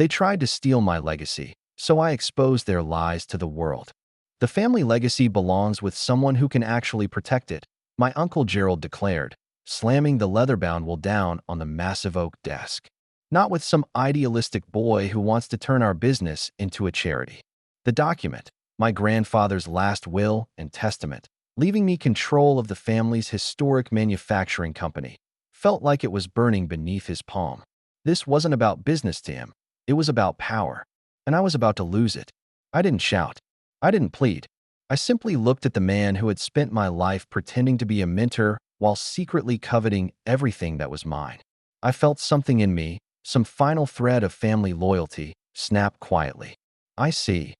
They tried to steal my legacy, so I exposed their lies to the world. The family legacy belongs with someone who can actually protect it, my Uncle Gerald declared, slamming the leather-bound will down on the massive oak desk. Not with some idealistic boy who wants to turn our business into a charity. The document, my grandfather's last will and testament, leaving me control of the family's historic manufacturing company, felt like it was burning beneath his palm. This wasn't about business to him. It was about power, and I was about to lose it. I didn't shout. I didn't plead. I simply looked at the man who had spent my life pretending to be a mentor while secretly coveting everything that was mine. I felt something in me, some final thread of family loyalty, snap quietly. "I see,"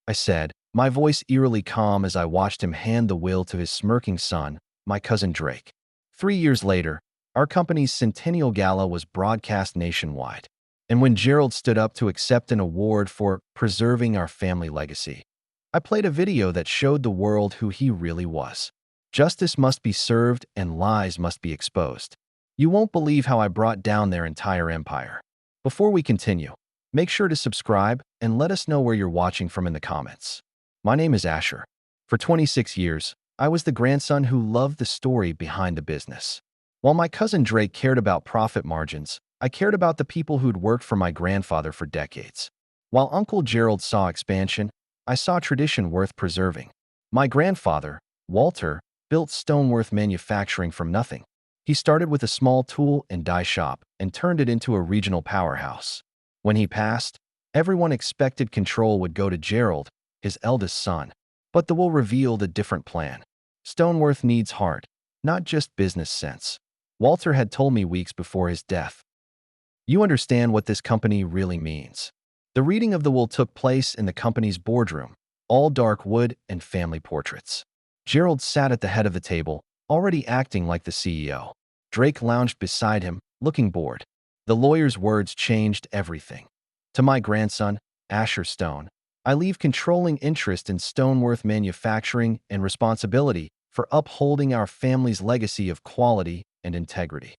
I said, my voice eerily calm as I watched him hand the will to his smirking son, my cousin Drake. 3 years later, our company's Centennial Gala was broadcast nationwide. And when Gerald stood up to accept an award for preserving our family legacy, I played a video that showed the world who he really was. Justice must be served and lies must be exposed. You won't believe how I brought down their entire empire. Before we continue, make sure to subscribe and let us know where you're watching from in the comments. My name is Asher. For 26 years, I was the grandson who loved the story behind the business. While my cousin Drake cared about profit margins, I cared about the people who'd worked for my grandfather for decades. While Uncle Gerald saw expansion, I saw tradition worth preserving. My grandfather, Walter, built Stoneworth Manufacturing from nothing. He started with a small tool and die shop and turned it into a regional powerhouse. When he passed, everyone expected control would go to Gerald, his eldest son. But the will revealed a different plan. Stoneworth needs heart, not just business sense. Walter had told me weeks before his death. "You understand what this company really means." The reading of the will took place in the company's boardroom, all dark wood and family portraits. Gerald sat at the head of the table, already acting like the CEO. Drake lounged beside him, looking bored. The lawyer's words changed everything. "To my grandson, Asher Stone, I leave controlling interest in Stoneworth Manufacturing and responsibility for upholding our family's legacy of quality and integrity."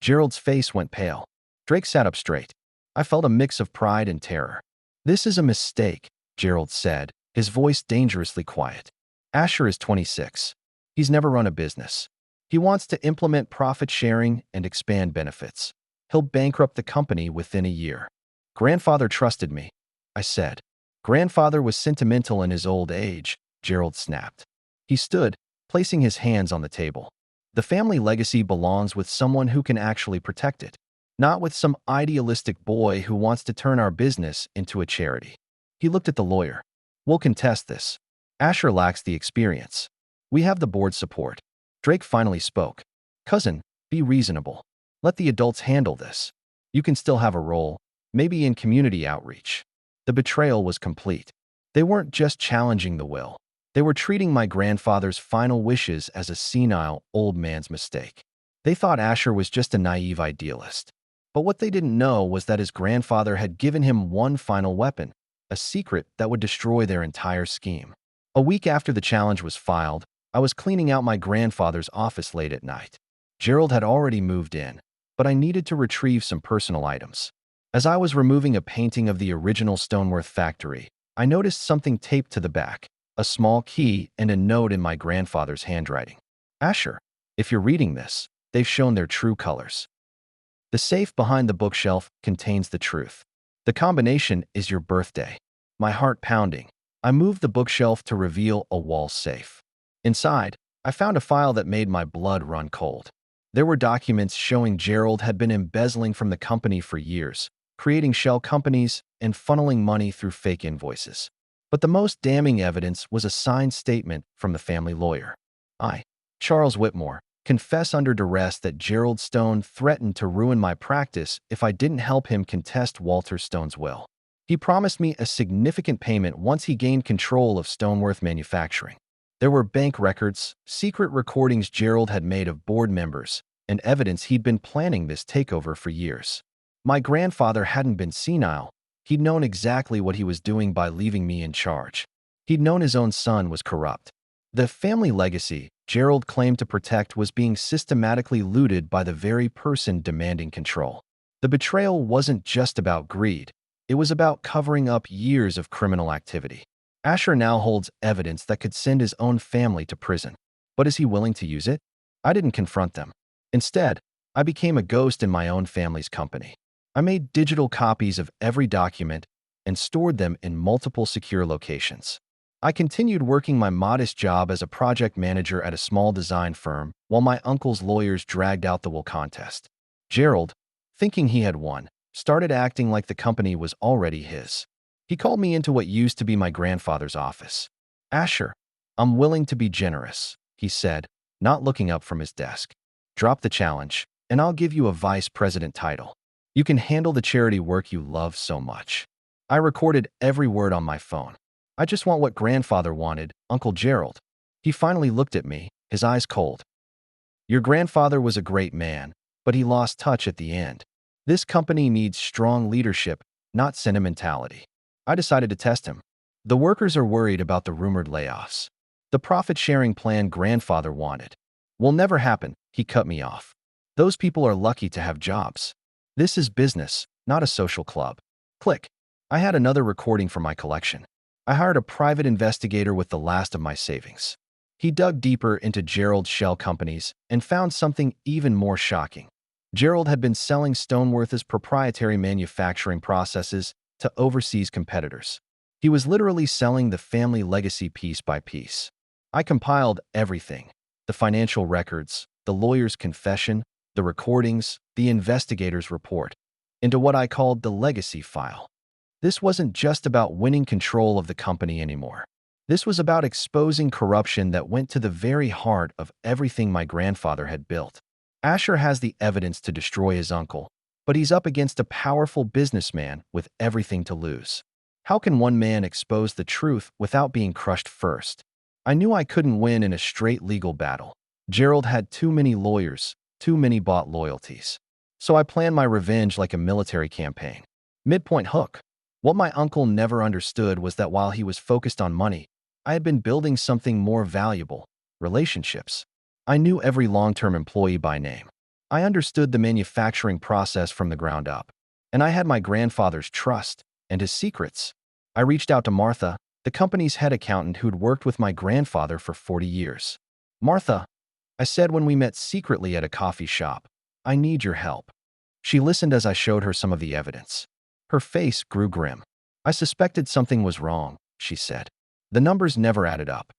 Gerald's face went pale. Drake sat up straight. I felt a mix of pride and terror. "This is a mistake," Gerald said, his voice dangerously quiet. "Asher is 26. He's never run a business. He wants to implement profit sharing and expand benefits. He'll bankrupt the company within a year." "Grandfather trusted me," I said. "Grandfather was sentimental in his old age," Gerald snapped. He stood, placing his hands on the table. "The family legacy belongs with someone who can actually protect it, not with some idealistic boy who wants to turn our business into a charity." He looked at the lawyer. "We'll contest this. Asher lacks the experience. We have the board's support." Drake finally spoke. "Cousin, be reasonable. Let the adults handle this. You can still have a role, maybe in community outreach." The betrayal was complete. They weren't just challenging the will. They were treating my grandfather's final wishes as a senile, old man's mistake. They thought Asher was just a naive idealist. But what they didn't know was that his grandfather had given him one final weapon, a secret that would destroy their entire scheme. A week after the challenge was filed, I was cleaning out my grandfather's office late at night. Gerald had already moved in, but I needed to retrieve some personal items. As I was removing a painting of the original Stoneworth factory, I noticed something taped to the back, a small key and a note in my grandfather's handwriting. "Asher, if you're reading this, they've shown their true colors. The safe behind the bookshelf contains the truth. The combination is your birthday." My heart pounding, I moved the bookshelf to reveal a wall safe. Inside, I found a file that made my blood run cold. There were documents showing Gerald had been embezzling from the company for years, creating shell companies and funneling money through fake invoices. But the most damning evidence was a signed statement from the family lawyer. "I, Charles Whitmore, confess under duress that Gerald Stone threatened to ruin my practice if I didn't help him contest Walter Stone's will. He promised me a significant payment once he gained control of Stoneworth Manufacturing. There were bank records, secret recordings Gerald had made of board members, and evidence he'd been planning this takeover for years. My grandfather hadn't been senile. He'd known exactly what he was doing by leaving me in charge. He'd known his own son was corrupt. The family legacy Gerald claimed to protect was being systematically looted by the very person demanding control. The betrayal wasn't just about greed. It was about covering up years of criminal activity. Asher now holds evidence that could send his own family to prison. But is he willing to use it? I didn't confront them. Instead, I became a ghost in my own family's company. I made digital copies of every document and stored them in multiple secure locations. I continued working my modest job as a project manager at a small design firm while my uncle's lawyers dragged out the will contest. Gerald, thinking he had won, started acting like the company was already his. He called me into what used to be my grandfather's office. "Asher, I'm willing to be generous," he said, not looking up from his desk. "Drop the challenge, and I'll give you a vice president title. You can handle the charity work you love so much." I recorded every word on my phone. "I just want what grandfather wanted, Uncle Gerald." He finally looked at me, his eyes cold. "Your grandfather was a great man, but he lost touch at the end. This company needs strong leadership, not sentimentality." I decided to test him. "The workers are worried about the rumored layoffs. The profit-sharing plan grandfather wanted will never happen," he cut me off. "Those people are lucky to have jobs. This is business, not a social club." Click. I had another recording from my collection. I hired a private investigator with the last of my savings. He dug deeper into Gerald's shell companies and found something even more shocking. Gerald had been selling Stoneworth's proprietary manufacturing processes to overseas competitors. He was literally selling the family legacy piece by piece. I compiled everything: the financial records, the lawyer's confession, the recordings, the investigator's report, into what I called the legacy file. This wasn't just about winning control of the company anymore. This was about exposing corruption that went to the very heart of everything my grandfather had built. Asher has the evidence to destroy his uncle, but he's up against a powerful businessman with everything to lose. How can one man expose the truth without being crushed first? I knew I couldn't win in a straight legal battle. Gerald had too many lawyers, too many bought loyalties. So I planned my revenge like a military campaign. Midpoint hook. What my uncle never understood was that while he was focused on money, I had been building something more valuable: relationships. I knew every long-term employee by name. I understood the manufacturing process from the ground up. And I had my grandfather's trust and his secrets. I reached out to Martha, the company's head accountant who'd worked with my grandfather for 40 years. "Martha," I said when we met secretly at a coffee shop, "I need your help." She listened as I showed her some of the evidence. Her face grew grim. "I suspected something was wrong," she said. "The numbers never added up.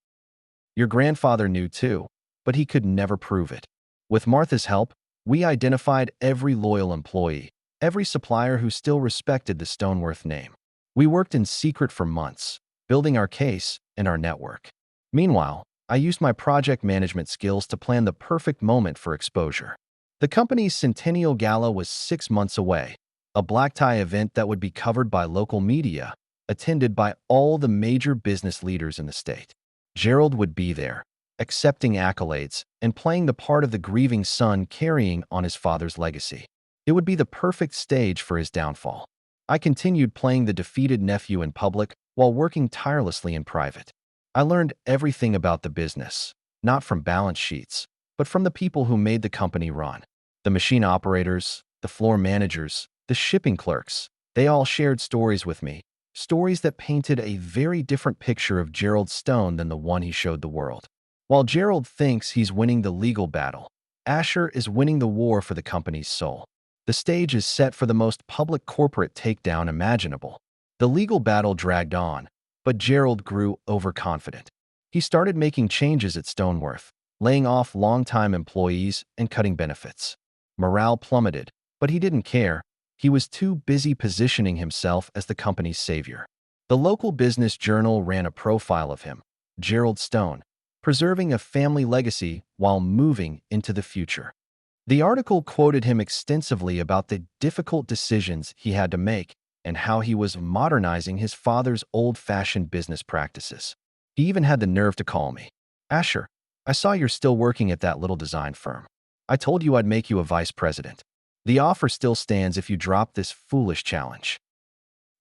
Your grandfather knew too, but he could never prove it." With Martha's help, we identified every loyal employee, every supplier who still respected the Stoneworth name. We worked in secret for months, building our case and our network. Meanwhile, I used my project management skills to plan the perfect moment for exposure. The company's Centennial Gala was 6 months away, a black tie event that would be covered by local media, attended by all the major business leaders in the state. Gerald would be there, accepting accolades and playing the part of the grieving son carrying on his father's legacy. It would be the perfect stage for his downfall. I continued playing the defeated nephew in public while working tirelessly in private. I learned everything about the business, not from balance sheets, but from the people who made the company run. The machine operators, the floor managers, the shipping clerks, they all shared stories with me, stories that painted a very different picture of Gerald Stone than the one he showed the world. While Gerald thinks he's winning the legal battle, Asher is winning the war for the company's soul. The stage is set for the most public corporate takedown imaginable. The legal battle dragged on, but Gerald grew overconfident. He started making changes at Stoneworth, laying off longtime employees and cutting benefits. Morale plummeted, but he didn't care. He was too busy positioning himself as the company's savior. The local business journal ran a profile of him, Gerald Stone, preserving a family legacy while moving into the future. The article quoted him extensively about the difficult decisions he had to make and how he was modernizing his father's old-fashioned business practices. He even had the nerve to call me. "Asher, I saw you're still working at that little design firm. I told you I'd make you a vice president. The offer still stands if you drop this foolish challenge."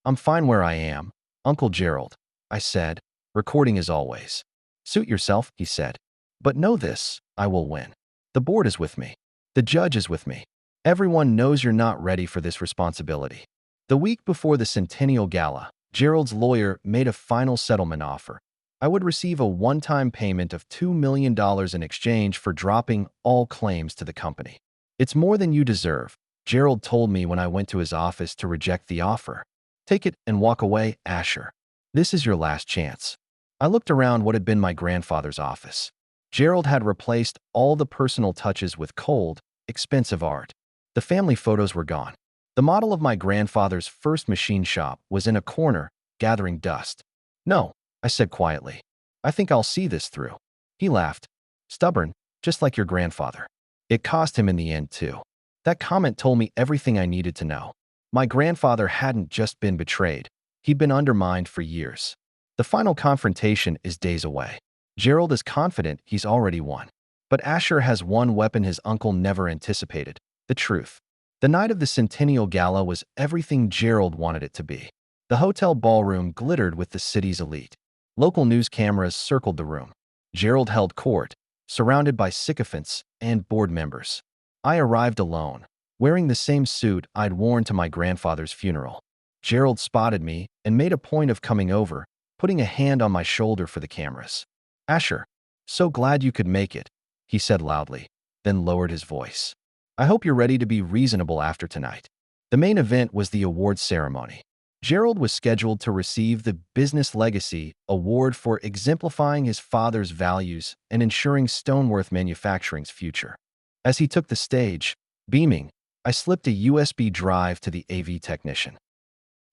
"I'm fine where I am, Uncle Gerald," I said, recording as always. "Suit yourself," he said. "But know this, I will win. The board is with me. The judge is with me. Everyone knows you're not ready for this responsibility." The week before the Centennial Gala, Gerald's lawyer made a final settlement offer. I would receive a one-time payment of $2 million in exchange for dropping all claims to the company. It's more than you deserve, Gerald told me when I went to his office to reject the offer. Take it and walk away, Asher. This is your last chance. I looked around what had been my grandfather's office. Gerald had replaced all the personal touches with cold, expensive art. The family photos were gone. The model of my grandfather's first machine shop was in a corner, gathering dust. No, I said quietly. I think I'll see this through. He laughed. Stubborn, just like your grandfather. It cost him in the end, too. That comment told me everything I needed to know. My grandfather hadn't just been betrayed. He'd been undermined for years. The final confrontation is days away. Gerald is confident he's already won. But Asher has one weapon his uncle never anticipated: the truth. The night of the Centennial Gala was everything Gerald wanted it to be. The hotel ballroom glittered with the city's elite. Local news cameras circled the room. Gerald held court, surrounded by sycophants and board members. I arrived alone, wearing the same suit I'd worn to my grandfather's funeral. Gerald spotted me and made a point of coming over, putting a hand on my shoulder for the cameras. Asher, so glad you could make it, he said loudly, then lowered his voice. I hope you're ready to be reasonable after tonight. The main event was the awards ceremony. Gerald was scheduled to receive the Business Legacy Award for exemplifying his father's values and ensuring Stoneworth Manufacturing's future. As he took the stage, beaming, I slipped a USB drive to the AV technician.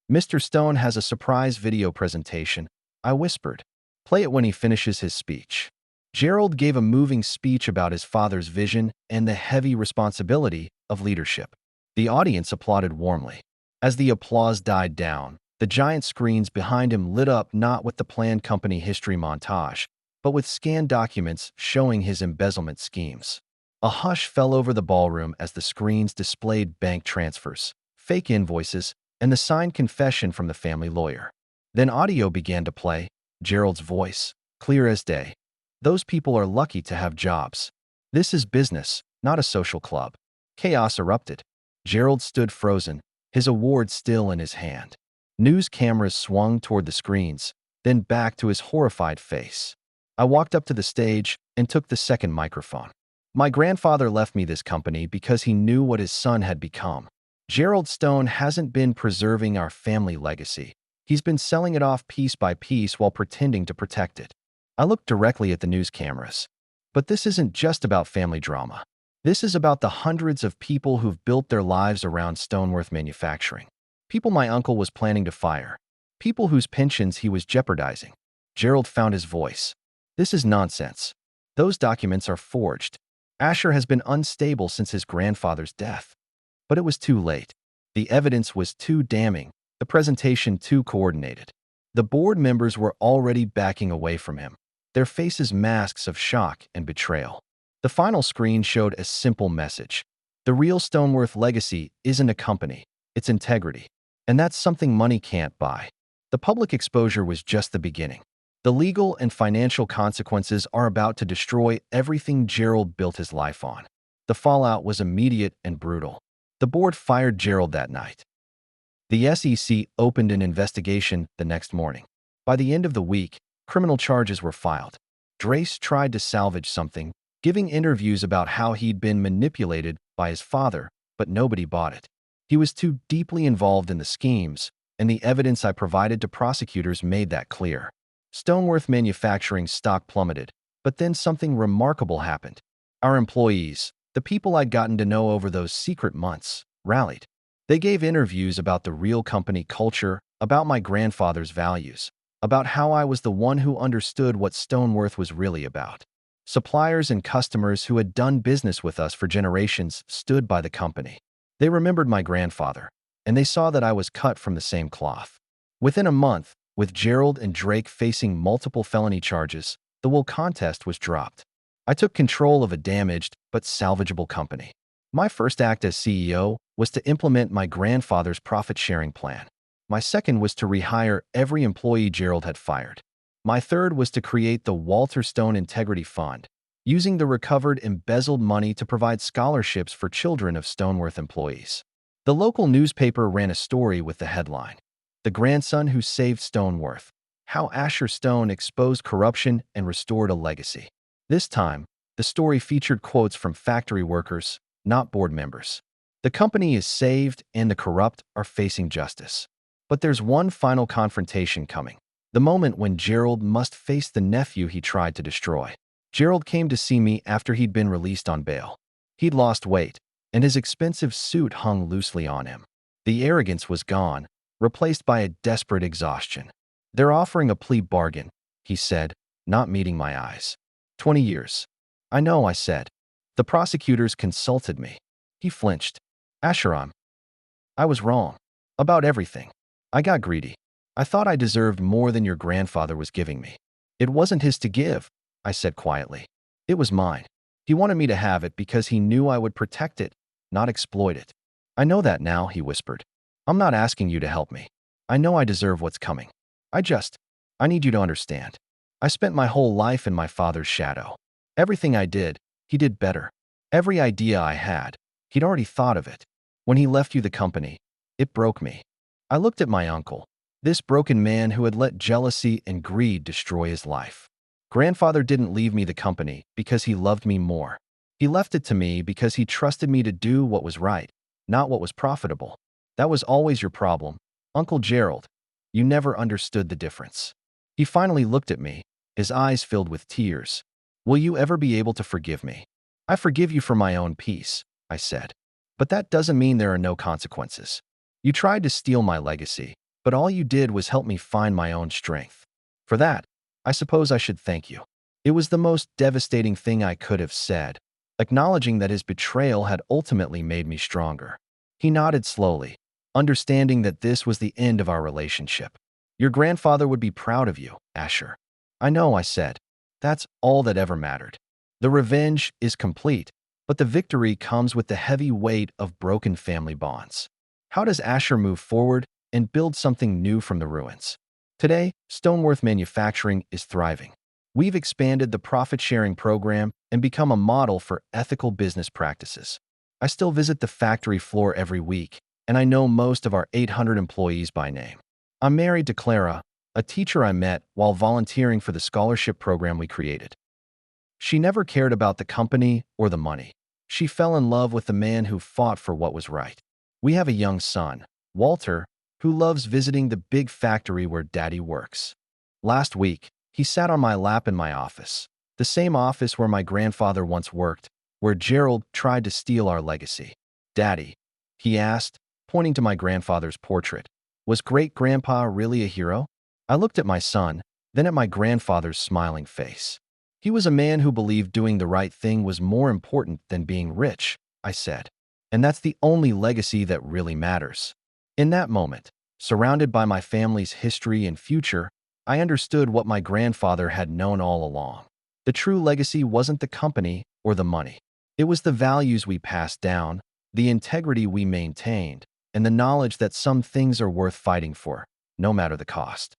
Mr. Stone has a surprise video presentation, I whispered. Play it when he finishes his speech. Gerald gave a moving speech about his father's vision and the heavy responsibility of leadership. The audience applauded warmly. As the applause died down, the giant screens behind him lit up not with the planned company history montage, but with scanned documents showing his embezzlement schemes. A hush fell over the ballroom as the screens displayed bank transfers, fake invoices, and the signed confession from the family lawyer. Then audio began to play, Gerald's voice, clear as day. Those people are lucky to have jobs. This is business, not a social club. Chaos erupted. Gerald stood frozen, his award still in his hand. News cameras swung toward the screens, then back to his horrified face. I walked up to the stage and took the second microphone. My grandfather left me this company because he knew what his son had become. Gerald Stone hasn't been preserving our family legacy. He's been selling it off piece by piece while pretending to protect it. I looked directly at the news cameras. But this isn't just about family drama. This is about the hundreds of people who've built their lives around Stoneworth Manufacturing. People my uncle was planning to fire. People whose pensions he was jeopardizing. Gerald found his voice. This is nonsense. Those documents are forged. Asher has been unstable since his grandfather's death. But it was too late. The evidence was too damning, the presentation too coordinated. The board members were already backing away from him, their faces masks of shock and betrayal. The final screen showed a simple message. The real Stoneworth legacy isn't a company, it's integrity. And that's something money can't buy. The public exposure was just the beginning. The legal and financial consequences are about to destroy everything Gerald built his life on. The fallout was immediate and brutal. The board fired Gerald that night. The SEC opened an investigation the next morning. By the end of the week, criminal charges were filed. Drace tried to salvage something, giving interviews about how he'd been manipulated by his father, but nobody bought it. He was too deeply involved in the schemes, and the evidence I provided to prosecutors made that clear. Stoneworth Manufacturing's stock plummeted, but then something remarkable happened. Our employees, the people I'd gotten to know over those secret months, rallied. They gave interviews about the real company culture, about my grandfather's values, about how I was the one who understood what Stoneworth was really about. Suppliers and customers who had done business with us for generations stood by the company. They remembered my grandfather, and they saw that I was cut from the same cloth. Within a month, with Gerald and Drake facing multiple felony charges, the will contest was dropped. I took control of a damaged but salvageable company. My first act as CEO was to implement my grandfather's profit-sharing plan. My second was to rehire every employee Gerald had fired. My third was to create the Walter Stone Integrity Fund, using the recovered embezzled money to provide scholarships for children of Stoneworth employees. The local newspaper ran a story with the headline, "The Grandson Who Saved Stoneworth: How Asher Stone Exposed Corruption and Restored a Legacy." This time, the story featured quotes from factory workers, not board members. The company is saved and the corrupt are facing justice. But there's one final confrontation coming. The moment when Gerald must face the nephew he tried to destroy. Gerald came to see me after he'd been released on bail. He'd lost weight, and his expensive suit hung loosely on him. The arrogance was gone, replaced by a desperate exhaustion. "They're offering a plea bargain," he said, not meeting my eyes. 20 years. "I know," I said. "The prosecutors consulted me." He flinched. "Asheram, I was wrong. About everything. I got greedy. I thought I deserved more than your grandfather was giving me." "It wasn't his to give," I said quietly. "It was mine. He wanted me to have it because he knew I would protect it, not exploit it." "I know that now," he whispered. "I'm not asking you to help me. I know I deserve what's coming. I need you to understand. I spent my whole life in my father's shadow. Everything I did, he did better. Every idea I had, he'd already thought of it. When he left you the company, it broke me." I looked at my uncle, this broken man who had let jealousy and greed destroy his life. "Grandfather didn't leave me the company because he loved me more. He left it to me because he trusted me to do what was right, not what was profitable. That was always your problem, Uncle Gerald. You never understood the difference." He finally looked at me, his eyes filled with tears. "Will you ever be able to forgive me?" "I forgive you for my own peace," I said. "But that doesn't mean there are no consequences. You tried to steal my legacy, but all you did was help me find my own strength. For that, I suppose I should thank you." It was the most devastating thing I could have said, acknowledging that his betrayal had ultimately made me stronger. He nodded slowly, understanding that this was the end of our relationship. "Your grandfather would be proud of you, Asher." "I know," I said. "That's all that ever mattered. The revenge is complete, but the victory comes with the heavy weight of broken family bonds." How does Asher move forward and build something new from the ruins? Today, Stoneworth Manufacturing is thriving. We've expanded the profit-sharing program and become a model for ethical business practices. I still visit the factory floor every week, and I know most of our 800 employees by name. I'm married to Clara, a teacher I met while volunteering for the scholarship program we created. She never cared about the company or the money. She fell in love with the man who fought for what was right. We have a young son, Walter, who loves visiting the big factory where Daddy works. Last week, he sat on my lap in my office, the same office where my grandfather once worked, where Gerald tried to steal our legacy. "Daddy," he asked, pointing to my grandfather's portrait, "was great-grandpa really a hero?" I looked at my son, then at my grandfather's smiling face. "He was a man who believed doing the right thing was more important than being rich," I said. "And that's the only legacy that really matters." In that moment, surrounded by my family's history and future, I understood what my grandfather had known all along. The true legacy wasn't the company or the money. It was the values we passed down, the integrity we maintained, and the knowledge that some things are worth fighting for, no matter the cost.